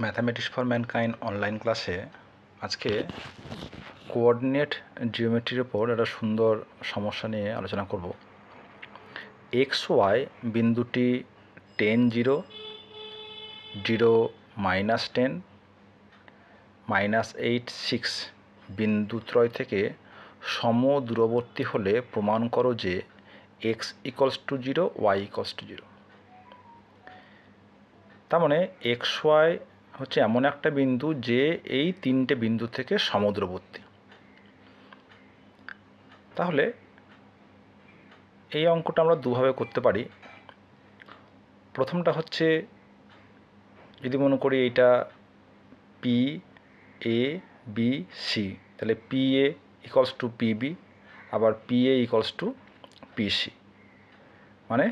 Mathematics for mankind online ক্লাসে আজকে coordinate জিওমেট্রির ওপর একটা সুন্দর সমস্যা নিয়ে আলোচনা করব। এক্স ওয়াই বিন্দুটি 10 0 0 -10 -8 6 বিন্দুত্রয় থেকে সমদূরবর্তী হলে প্রমাণ করো যে x equals to 0 y equals to 0। তার মানে এক্স ওয়াই হচ্ছে এমন একটা বিন্দু যে এই তিনটে বিন্দু থেকে সমদূরবর্তী। তাহলে এই অঙ্কটা আমরা দুভাবে করতে পারি। প্রথমটা হচ্ছে যদি মনে করি এইটা পি এ বি সি, তাহলে P A equals to PB, আবার পি এ ইকুয়ালস টু পিসি, মানে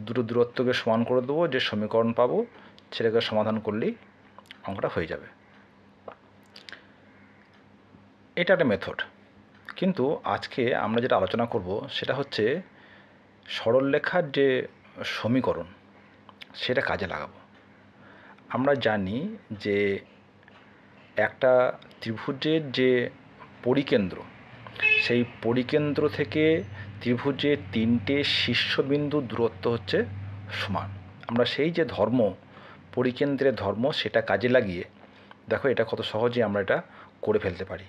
দুটো দূরত্বকে সমান করে দেবো, যে সমীকরণ পাবো সেটাকে সমাধান করলেই অঙ্কটা হয়ে যাবে। এটা একটা মেথড, কিন্তু আজকে আমরা যেটা আলোচনা করব সেটা হচ্ছে সরলরেখার যে সমীকরণ সেটা কাজে লাগাবো। আমরা জানি যে একটা ত্রিভুজের যে পরিকেন্দ্র, সেই পরিকেন্দ্র থেকে ত্রিভুজের তিনটে শীর্ষবিন্দু দূরত্ব হচ্ছে সমান। আমরা সেই যে ধর্ম, পরিকেন্দ্রের ধর্ম, সেটা কাজে লাগিয়ে দেখো এটা কত সহজে আমরা এটা করে ফেলতে পারি।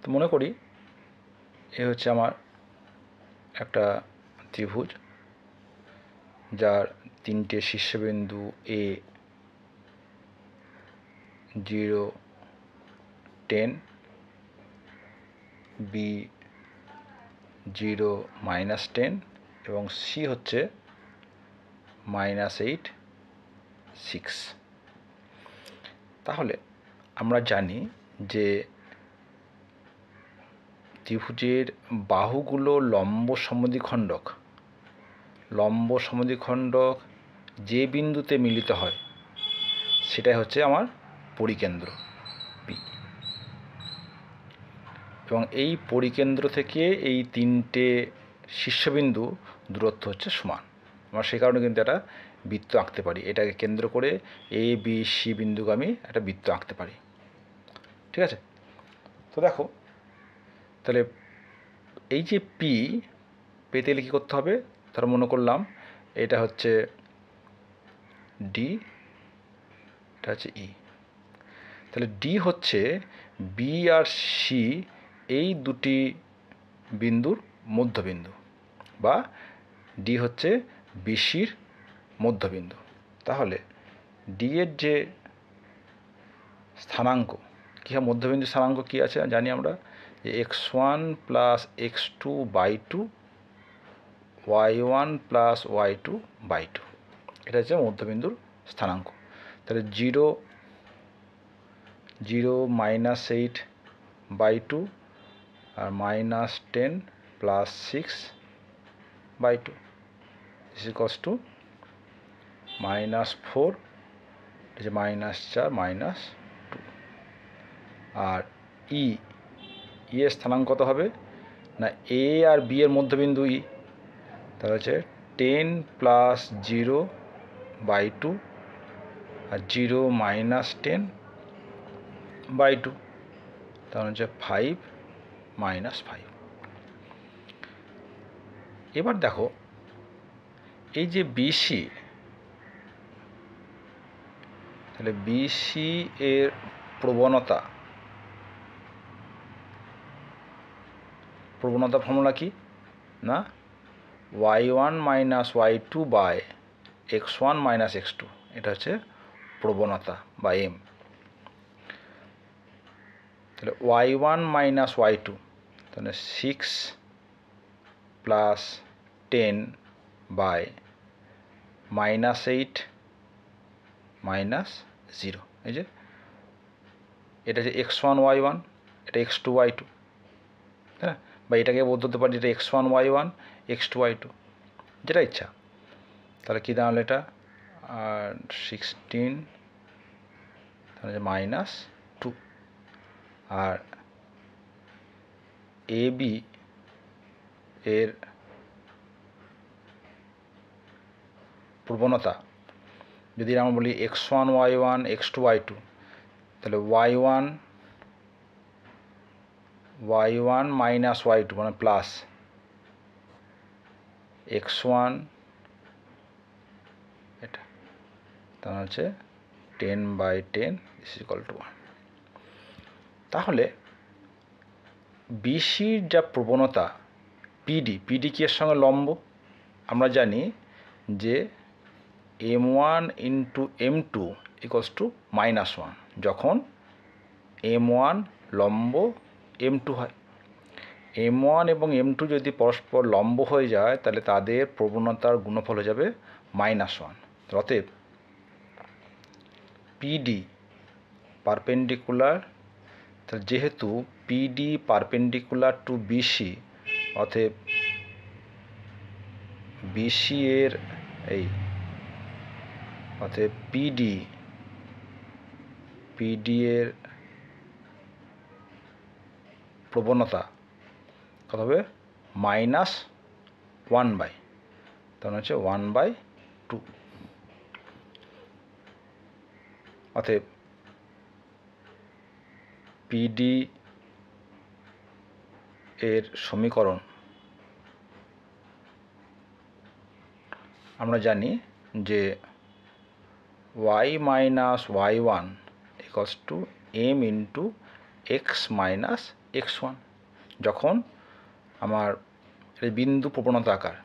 তো মনে করি এ হচ্ছে আমার একটা ত্রিভুজ যার তিনটে শীর্ষবিন্দু এ 0 10, বি 0 -10 এবং সি হচ্ছে -8 6। তাহলে আমরা জানি যে ত্রিভুজের বাহুগুলো লম্ব সমদ্বিখণ্ডক যে বিন্দুতে মিলিত হয় সেটাই হচ্ছে আমার পরিকেন্দ্র পি, এবং এই পরিকেন্দ্র থেকে এই তিনটে শীর্ষবিন্দু দূরত্ব হচ্ছে সমান। আমরা সেই কারণে কিন্তু একটা বৃত্ত আঁকতে পারি, এটাকে কেন্দ্র করে এ বি সি বিন্দুগামী একটা বৃত্ত আঁকতে পারি। ঠিক আছে, তো দেখো তাহলে এই যে পি পেতে গেলে কী করতে হবে, তার মনে করলাম এটা হচ্ছে ডি, এটা হচ্ছে ই। তাহলে ডি হচ্ছে বি আর সি এই দুটি বিন্দুর মধ্যবিন্দু, বা ডি হচ্ছে বিসির মধ্যবিন্দু। তাহলে ডি এর যে স্থানাঙ্ক কী হয়, মধ্যবিন্দু স্থানাঙ্ক কী আছে জানি আমরা, যে x1 + x2/2 y1 + y2/2, এটা হচ্ছে মধ্যবিন্দুর স্থানাঙ্ক। তাহলে 0 0 -8/2 আর -10 + 6/2 = -4, এটা -4 -2। আর ই এর স্থানাঙ্ক কত হবে না, এ আর বি এর মধ্যবিন্দু ই, তাহলে হচ্ছে 10 + 0/2 আর 0 -10/2, তাহলে হচ্ছে 5 -5। এবার দেখো এই যে বিসি, তাহলে বিসি এর প্রবণতা ফর্মুলা কি না, y1 - y2/x1 - x2, এটা হচ্ছে প্রবণতা বা এম। তাহলে y1 - y2, তাহলে 6 + 10 / -8 - 0, এই যে এটা হচ্ছে x1 y1, এটা x2 y2, হ্যাঁ, বা এটাকে বলতে পারি এটা x1 y1 x2 y2, যেটা ইচ্ছা। তাহলে কী দাঁড়ালো এটা, আর 16, তাহলে -2। আর এ বি এর প্রবণতা যদি আমরা বলি x1 y1 x2 y2, তাহলে y1 মাইনাস y2 মানে প্লাস x1, এটা তার হচ্ছে 10/10 = 1। তাহলে বিসির যা প্রবণতা পিডি কি এর সঙ্গে লম্ব? আমরা জানি যে m1 ইন্টু m2 = -1 যখন m1 লম্ব m2 হয়। m1 এবং m2 যদি পরস্পর লম্ব হয়ে যায় তাহলে তাদের প্রবণতার গুণফল হয়ে যাবে -1। অতএব পিডি পারপেন্ডিকুলার, যেহেতু পিডি পারপেন্ডিকুলার টু বিসি, অতএব বিসি এর অতএব পিডি এর প্রবণতা কত হবে? -1/, তার হচ্ছে 1/2। অতএব পিডি এর সমীকরণ আমরা জানি যে y minus y1 = m into x minus x1। যখন আমার বিন্দু প্রবণতা আকার,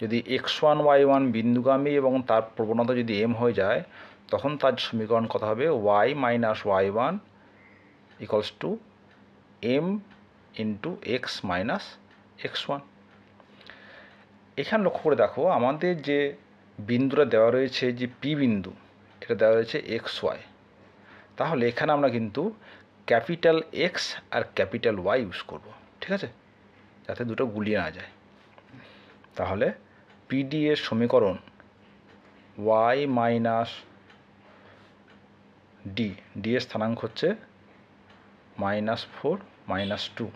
যদি x1 y1 বিন্দুগামী এবং তার প্রবণতা যদি m হয়ে যায়, তখন তার সমীকরণ কত হবে? y minus y1 = m into x minus x1। এখানে লক্ষ্য করে দেখো, আমাদের যে বিন্দুটা দেওয়া রয়েছে, যে পি বিন্দু, এটা দেওয়া রয়েছে xy। তাহলে এখানে আমরা কিন্তু ক্যাপিটাল X আর ক্যাপিটাল Y ইউজ করব, ঠিক আছে, যাতে দুটো গুলিয়ে না যায়। তাহলে পিডি এর সমীকরণ y মাইনাস ডি এর স্থানাঙ্ক হচ্ছে -4 -2,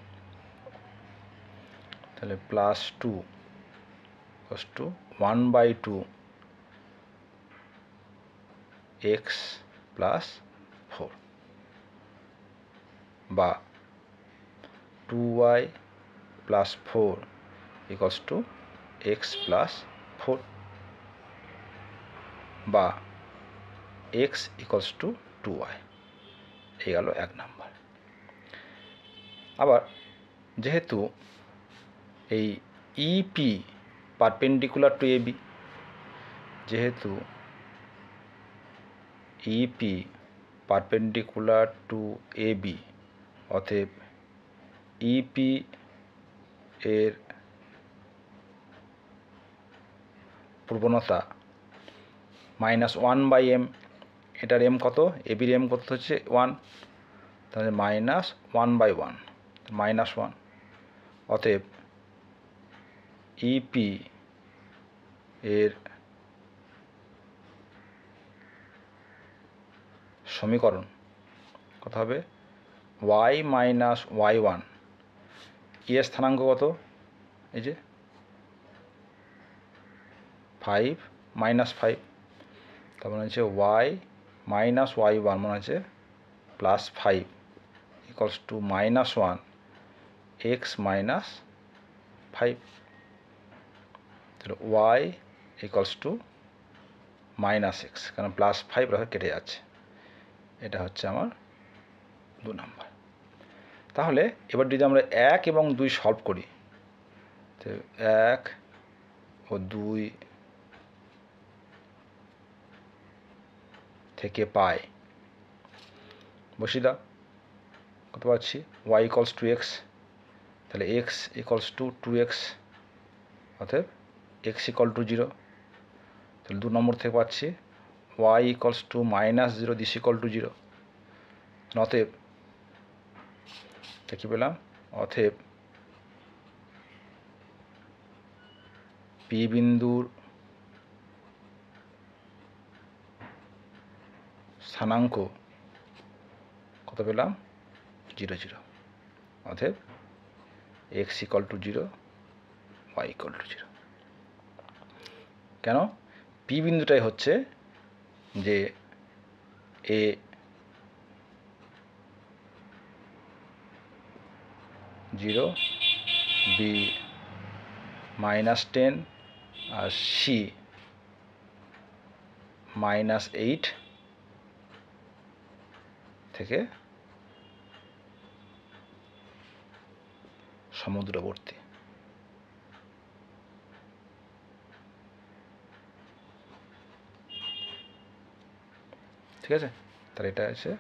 তাহলে +2 = 1/2 x + 4, বা 2y + 4 = x + 4, বা x = 2y। এই গেল 1 নাম্বার। আবার যেহেতু এই ইপি পারপেন্ডিকুলার টু এবি, যেহেতু ইপি পারপেন্ডিকুলার টু এবি, অতএব ইপি এর প্রবণতা -1/m। এটার m কত? এবির m কত হচ্ছে 1, তাহলে -1/1 -1। অতএব ইপি এর সমীকরণ কত হবে? y মাইনাস y1, এর স্থানাঙ্ক কত? এই যে 5 -5, তার মানে হচ্ছে y মাইনাস y1 মানে হচ্ছে +5 = -1 x মাইনাস 5। তাহলে y = -x, কারণ +5 কেটে যাচ্ছে। এটা হচ্ছে আমার 2 নাম্বার। তাহলে এবার যদি আমরা 1 এবং 2 সলভ করি, তো 1 ও 2 থেকে পাই, বসিয়ে দাও, কত পাচ্ছি? y = x, তাহলে x = 2x, অতএব x = 0। তাহলে 2 নম্বর থেকে পাচ্ছি y = -0, দিস = 0। অতএব কি পেলাম? অতএব পি বিন্দুর স্থানাঙ্ক কত পেলাম? 0 0। অতএব x = 0, y = 0। কেন? পি বিন্দুটাই হচ্ছে যে এ জিরো, বি -10 আর সি -8 থেকে সমুদ্রবর্তী। ঠিক আছে, তাহলে এটা আছে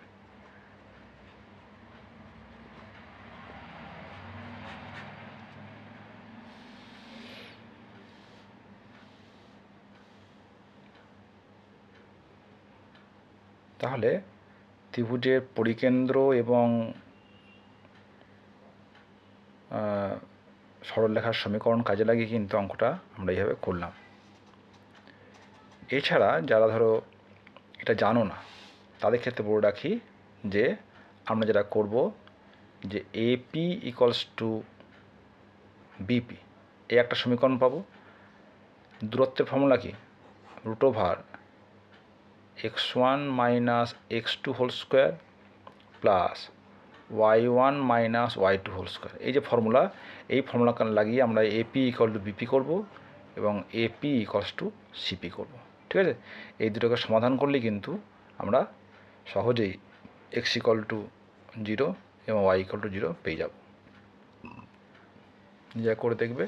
তাহলে ত্রিভুজের পরিকেন্দ্র এবং সরলরেখার সমীকরণ কাজে লাগিয়ে কিন্তু অঙ্কটা আমরা এইভাবে করলাম। এছাড়া যারা ধরো এটা জানো না তাদের ক্ষেত্রে বলে রাখি যে আমরা যেটা করব যে এপি ইকুয়ালস টু বিপি এই একটা সমীকরণ পাবো। দূরত্বের ফর্মুলা কি? √x1 - x2 whole square plus y1 - y2 whole square. এই যে ফর্মুলা, এই ফর্মুলা লাগিয়ে আমরা এপি ইকুয়াল টু বিপি করবো এবং এপি ইকুয়ালস টু সিপি করবো। ঠিক আছে, এই দুটোকে সমাধান করলে কিন্তু আমরা সহজেই এক্স ইকুয়াল টু 0 এবং ওয়াই ইকুয়াল টু 0 পেয়ে যাব। যা করে দেখবে।